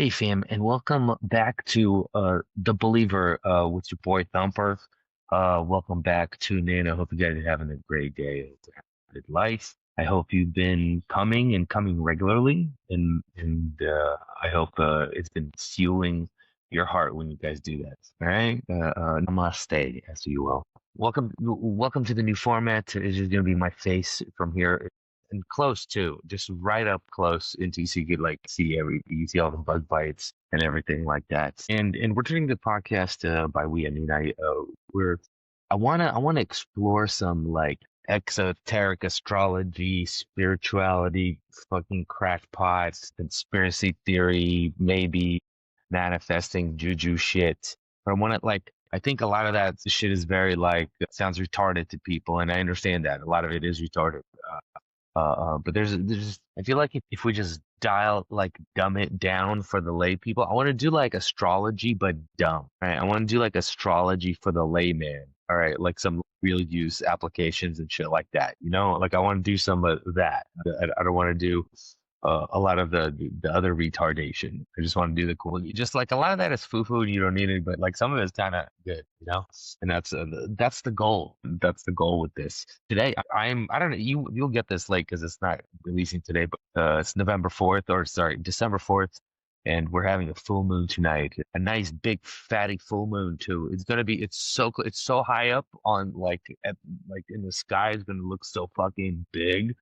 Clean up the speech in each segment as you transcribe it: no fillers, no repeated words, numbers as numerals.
Hey fam, and welcome back to The Believer with your boy Thumper. Welcome back, tune in. I hope you guys are having a great day, a good life. I hope you've been coming regularly, and I hope it's been fueling your heart when you guys do that. All right, namaste, as you will. Welcome to the new format. It's just gonna be my face from here and close too, just right up close into so you could like see you see all the bug bites and everything like that. And we're doing the podcast by we. I mean, we're I wanna explore some like exoteric astrology, spirituality, fucking crackpots, conspiracy theory, maybe manifesting juju shit. But I want to like. I think a lot of that shit is very like sounds retarded to people, and I understand that a lot of it is retarded. But there's I feel like if we just dumb it down for the lay people, I want to do like astrology but dumb, right? I want to do like astrology for the layman, all right, like some real use applications and shit like that, like I want to do some of that. I don't want to do a lot of the other retardation. I just want to do the cool. Just like a lot of that is foo foo, and you don't need it, but like some of it's kind of good. And that's the goal. That's the goal with this. Today, I don't know. You'll get this late because it's not releasing today, but it's November 4th, or sorry, December 4th, and we're having a full moon tonight. A nice big fatty full moon too. It's so high up on like in the sky. It's gonna look so fucking big,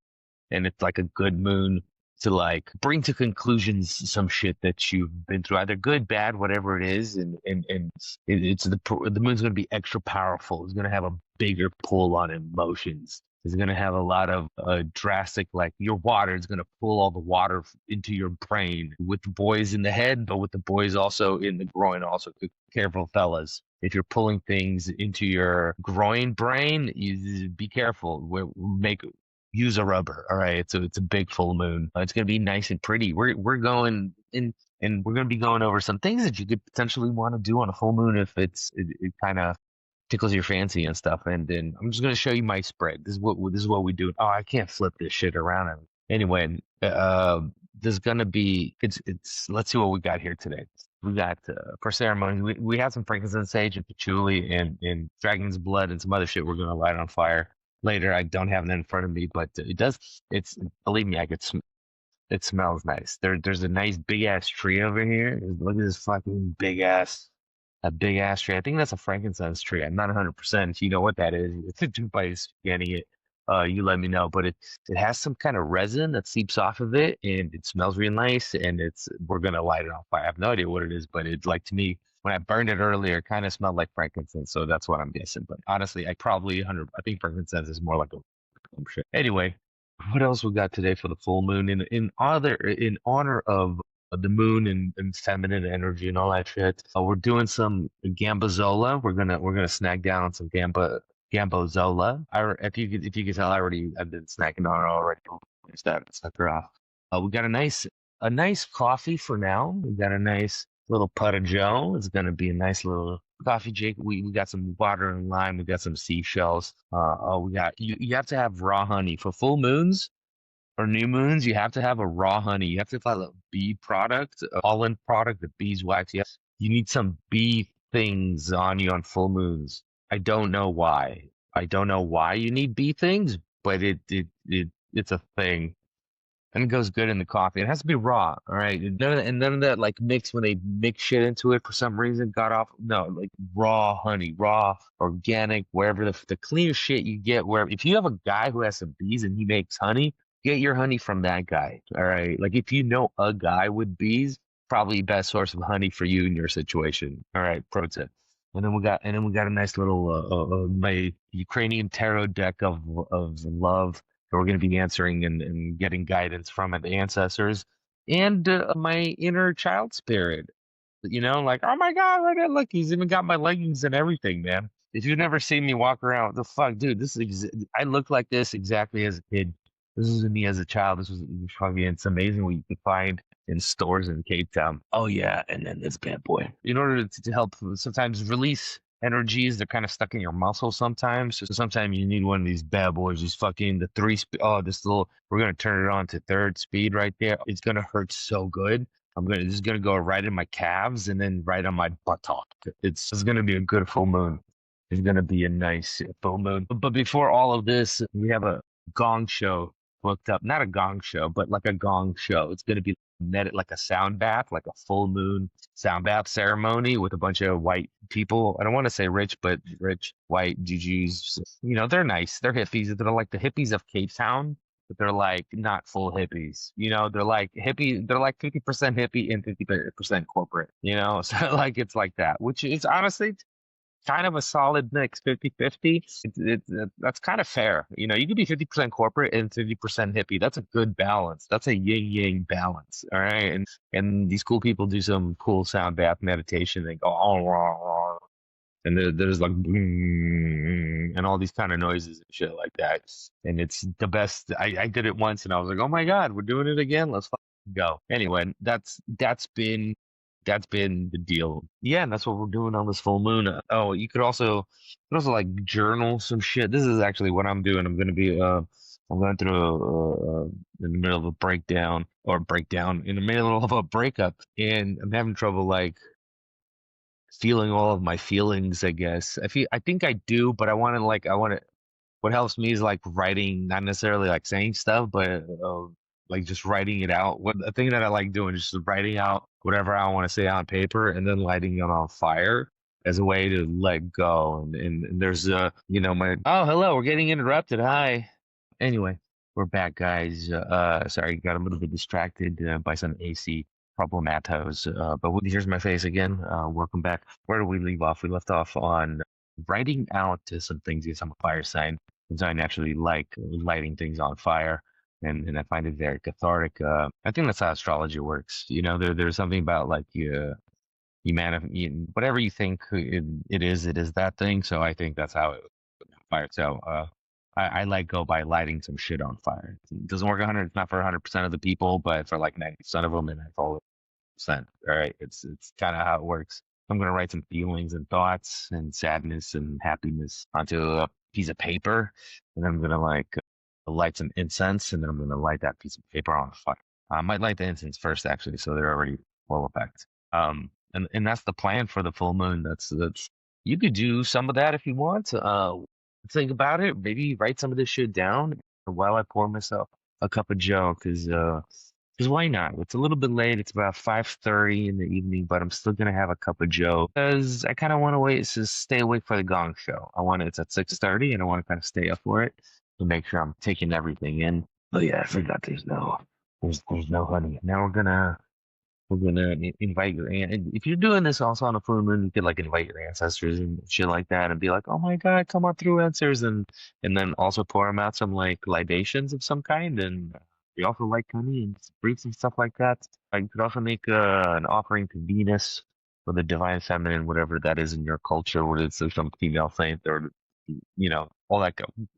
and it's like a good moon to like bring to conclusions some shit that you've been through, either good, bad, whatever it is, and it's the moon's going to be extra powerful. It's going to have a bigger pull on emotions. It's going to have a lot of drastic, like your water is going to pull all the water into your brain with the boys in the head, but with the boys also in the groin. Also, careful, fellas. If you're pulling things into your groin brain, you be careful. Make use a rubber. All right. So it's a big full moon. It's gonna be nice and pretty. We're going in and we're gonna be going over some things that you could potentially want to do on a full moon if it kind of tickles your fancy and stuff. And then I'm just gonna show you my spread. This is what we do. Oh, I can't flip this shit around. Anyway, there's gonna be it's let's see what we got here today. We got for ceremony. We have some frankincense, sage, and patchouli, and dragon's blood, and some other shit we're gonna light on fire later. I don't have that in front of me, but it does. It's believe me, it smells nice. There's a nice big ass tree over here. Look at this fucking big ass tree. I think that's a frankincense tree. I'm not 100%. You know what that is? It's by scanning it. You let me know. But it has some kind of resin that seeps off of it, and it smells real nice. And we're gonna light it on fire. I have no idea what it is, but it's like to me when I burned it earlier, it kind of smelled like frankincense. So that's what I'm guessing. But honestly, I think frankincense is more like a shit. Anyway, what else we got today for the full moon? In honor of the moon and feminine energy and all that shit. We're doing some gambazola. We're gonna snack down on some gambozola. If you could tell, I've been snacking on it already. Start her off. We got a nice coffee for now. We got a nice little pot of Joe. It's gonna be a nice little coffee, Jake. We got some water and lime. We got some seashells. We got you have to have raw honey for full moons or new moons. You have to have a raw honey. You have to have a bee product, a pollen product, the beeswax. Yes, you need some bee things on you on full moons. I don't know why. I don't know why you need bee things, but it's a thing. And it goes good in the coffee. It has to be raw, all right. And none of that like mix when they mix shit into it for some reason. Got off. No, like raw honey, raw organic, wherever the cleanest shit you get. Where if you have a guy who has some bees and he makes honey, get your honey from that guy. All right. Like if you know a guy with bees, probably best source of honey for you in your situation. All right, pro tip. And then we got a nice little my Ukrainian tarot deck of love that we're going to be answering and getting guidance from the ancestors and my inner child spirit. Like, oh my God, look, he's even got my leggings and everything, man. If you've never seen me walk around, what the fuck, dude, I look like this exactly as a kid. This is me as a child. This was probably, it's amazing what you can find in stores in Cape Town. Oh yeah, and then this bad boy. In order to help sometimes release energies, they're kind of stuck in your muscle sometimes. So sometimes you need one of these bad boys, these fucking the 3 speed. Oh, we're gonna turn it on to third speed right there. It's gonna hurt so good. This is gonna go right in my calves and then right on my buttock. It's gonna be a good full moon. It's gonna be a nice full moon. But before all of this, we have a gong show booked up. Not a gong show, but like a gong show. It's gonna be like a sound bath, like a full moon sound bath ceremony with a bunch of white people. I don't want to say rich, but rich white Ggs. You know, they're nice. They're hippies. They're like the hippies of Cape Town, but they're like not full hippies. You know, they're like hippie. They're like 50% hippie and 50% corporate. You know, so like it's like that, which is honestly kind of a solid mix, 50-50. That's kind of fair. You know, you could be 50% corporate and 50% hippie. That's a good balance. That's a yin yang balance. All right. And these cool people do some cool sound bath meditation. They go, oh, and there's like and all these kind of noises and shit like that. And it's the best. I did it once and I was like, oh my God, we're doing it again. Let's fucking go. Anyway, that's been the deal. Yeah, and that's what we're doing on this full moon. Oh, you could also like journal some shit. This is actually what I'm doing. I'm going through in the middle of a breakdown in the middle of a breakup, and I'm having trouble like feeling all of my feelings, I guess. I think I do, but what helps me is like writing, not necessarily like saying stuff, but like just writing it out. What the thing that I like doing is just writing out whatever I want to say on paper and then lighting it on fire as a way to let go. And there's my oh hello, we're getting interrupted. Hi. Anyway, we're back, guys. Sorry, got a little bit distracted by some AC problematos. But here's my face again. Welcome back. Where did we leave off? We left off on writing out some things. Yes, I'm a fire sign, and so I naturally like lighting things on fire, and I find it very cathartic. I think that's how astrology works. You know, there's something about like whatever you think it is that thing. So I think that's how it fire. So I like go by lighting some shit on fire. It doesn't work 100. It's not for 100% of the people, but for like 90% of them, and I follow percent. All right, it's kind of how it works. I'm gonna write some feelings and thoughts and sadness and happiness onto a piece of paper, and I'm gonna like light some incense, and then I'm gonna light that piece of paper on fire. I might light the incense first, actually, so they're already full effect. And that's the plan for the full moon. That's you could do some of that if you want. Think about it. Maybe write some of this shit down while I pour myself a cup of Joe, because why not? It's a little bit late. It's about 5:30 in the evening, but I'm still gonna have a cup of Joe because I kind of want to wait to stay awake for the Gong Show. It's at 6:30, and I want to kind of stay up for it to make sure I'm taking everything in. Oh yeah, I forgot there's no honey. Now we're gonna invite your aunt. And if you're doing this also on a full moon, you could like invite your ancestors and shit like that, and be like, "Oh my God, come on through, ancestors!" And then also pour them out some like libations of some kind, and we also like honey and fruits and stuff like that. You could also make an offering to Venus or the divine feminine, whatever that is in your culture, whether it's some female saint or all that,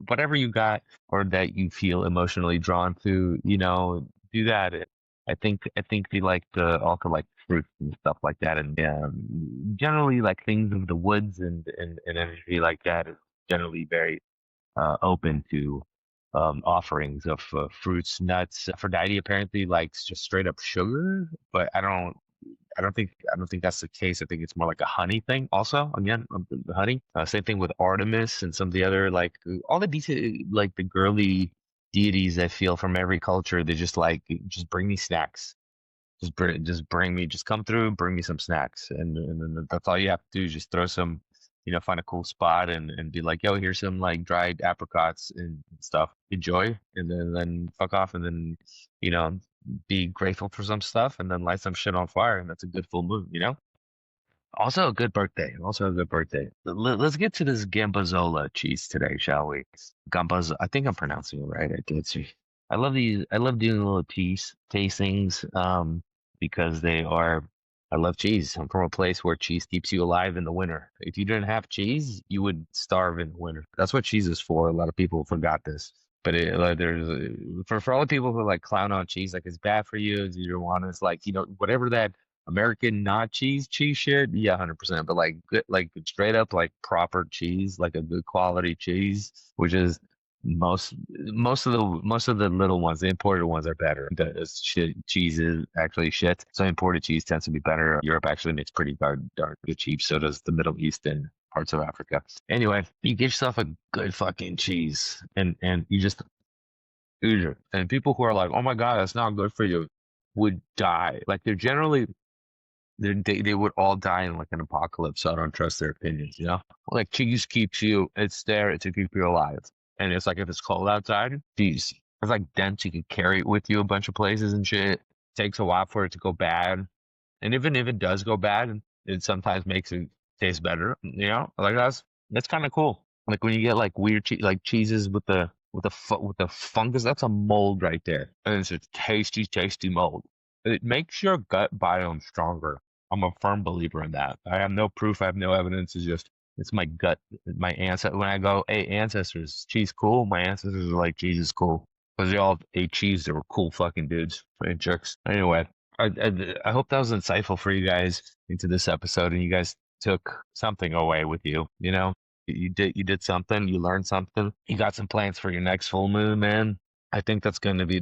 whatever you got or that you feel emotionally drawn to, do that. I think they like the also like fruits and stuff like that, and generally like things of the woods and energy like that is generally very open to offerings of fruits, nuts. Aphrodite apparently likes just straight up sugar, but I don't think that's the case. I think it's more like a honey thing. Also, again, the honey. Same thing with Artemis and some of the other like all the like the girly deities I feel from every culture. They just bring me snacks. Just come through, bring me some snacks, and then that's all you have to do. Just throw some, find a cool spot and be like, yo, here's some like dried apricots and stuff. Enjoy, and then fuck off, and then you know be grateful for some stuff, and then light some shit on fire, and that's a good full moon. Also a good birthday. Also a good birthday. Let's get to this Gambazola cheese today, shall we? Gambaz. I think I'm pronouncing it right. I did see. I love these. I love doing little cheese tastings, because they are. I love cheese. I'm from a place where cheese keeps you alive in the winter. If you didn't have cheese, you would starve in the winter. That's what cheese is for. A lot of people forgot this. But for all the people who like clown on cheese, like it's bad for you, you don't want it. It's like whatever that American not cheese shit, yeah, 100%. But like good, like straight up like proper cheese, like a good quality cheese, which is Most of the little ones, the imported ones are better. The shit, cheese is actually shit. So imported cheese tends to be better. Europe actually makes pretty darn good cheese. So does the Middle East and parts of Africa. Anyway, you get yourself a good fucking cheese, and you just eat it. And people who are like, "Oh my God, that's not good for you," would die. Like they would all die in like an apocalypse. So I don't trust their opinions, you know? Like cheese keeps you, it's there to keep you alive. And it's like if it's cold outside, cheese. It's like dense, you can carry it with you a bunch of places and shit. Takes a while for it to go bad. And even if it does go bad, it sometimes makes it taste better. You know, like that's kind of cool. Like when you get like weird like cheeses with the fungus, that's a mold right there, and it's a tasty, tasty mold. It makes your gut biome stronger. I'm a firm believer in that. I have no proof. I have no evidence. It's my gut, my ancestors. When I go, hey, ancestors, cheese cool. My ancestors are like, cheese is cool because they all ate cheese. They were cool fucking dudes and jerks. Anyway. I hope that was insightful for you guys into this episode, and you guys took something away with you. You know, you did something, you learned something, you got some plans for your next full moon, man. I think that's gonna be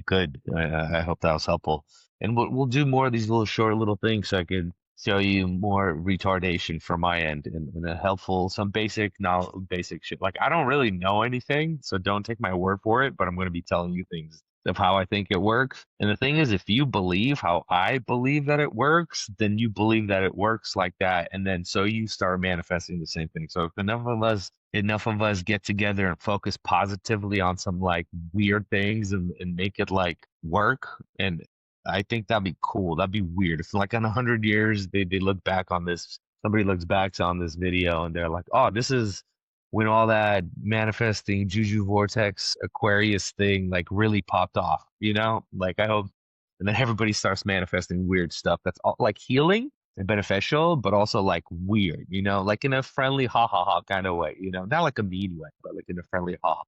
good. I hope that was helpful, and we'll do more of these little short little things so I can show you more retardation from my end and a helpful some basic shit. Like I don't really know anything, so don't take my word for it, but I'm gonna be telling you things of how I think it works. And the thing is, if you believe how I believe that it works, then you believe that it works like that. And then so you start manifesting the same thing. So if enough of us get together and focus positively on some like weird things and make it like work. And I think that'd be cool. That'd be weird. If like in 100 years they look back on this, somebody looks back on this video and they're like, oh, this is when all that manifesting Juju Vortex Aquarius thing like really popped off, you know? Like I hope and then everybody starts manifesting weird stuff that's all like healing and beneficial, but also like weird, you know, like in a friendly ha ha ha kind of way, you know, not like a mean way, but like in a friendly ha ha.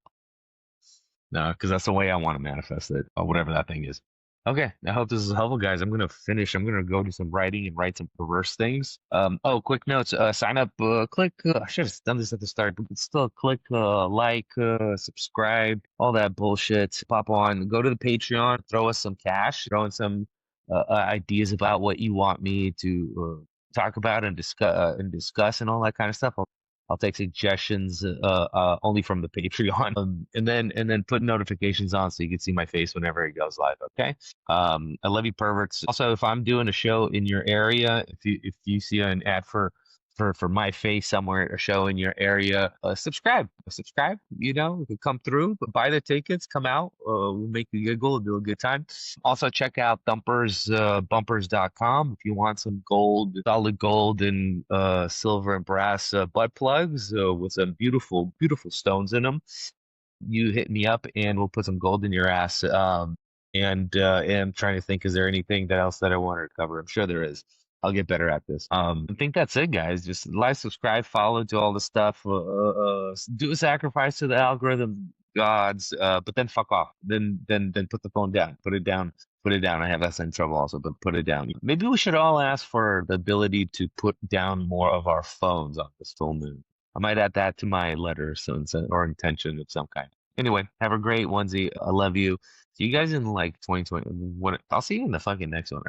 No, because that's the way I want to manifest it, or whatever that thing is. Okay, I hope this is helpful, guys. I'm gonna finish. I'm gonna go do some writing and write some perverse things. Oh, quick notes. Sign up. Click. I should have done this at the start, but still, click. Like. Subscribe. All that bullshit. Pop on. Go to the Patreon. Throw us some cash. Throw in some ideas about what you want me to talk about and discuss and all that kind of stuff. I'll take suggestions only from the Patreon, and then put notifications on so you can see my face whenever it goes live. Okay. I love you, perverts. Also, if I'm doing a show in your area, if you see an ad for my face somewhere, a show in your area, subscribe. You know, if you come through, but buy the tickets, come out. We'll make you giggle, do a good time. Also, check out bumpers.com if you want some gold, solid gold and silver and brass butt plugs with some beautiful, beautiful stones in them. You hit me up and we'll put some gold in your ass. And I'm trying to think, is there anything that else that I wanted to cover? I'm sure there is. I'll get better at this. I think that's it, guys. Just like, subscribe, follow, do all the stuff. Do a sacrifice to the algorithm gods, but then fuck off. Then put the phone down. Put it down. Put it down. I have that same trouble also, but put it down. Maybe we should all ask for the ability to put down more of our phones on this full moon. I might add that to my letter or intention of some kind. Anyway, have a great onesie. I love you. See you guys in like 2020. I'll see you in the fucking next one.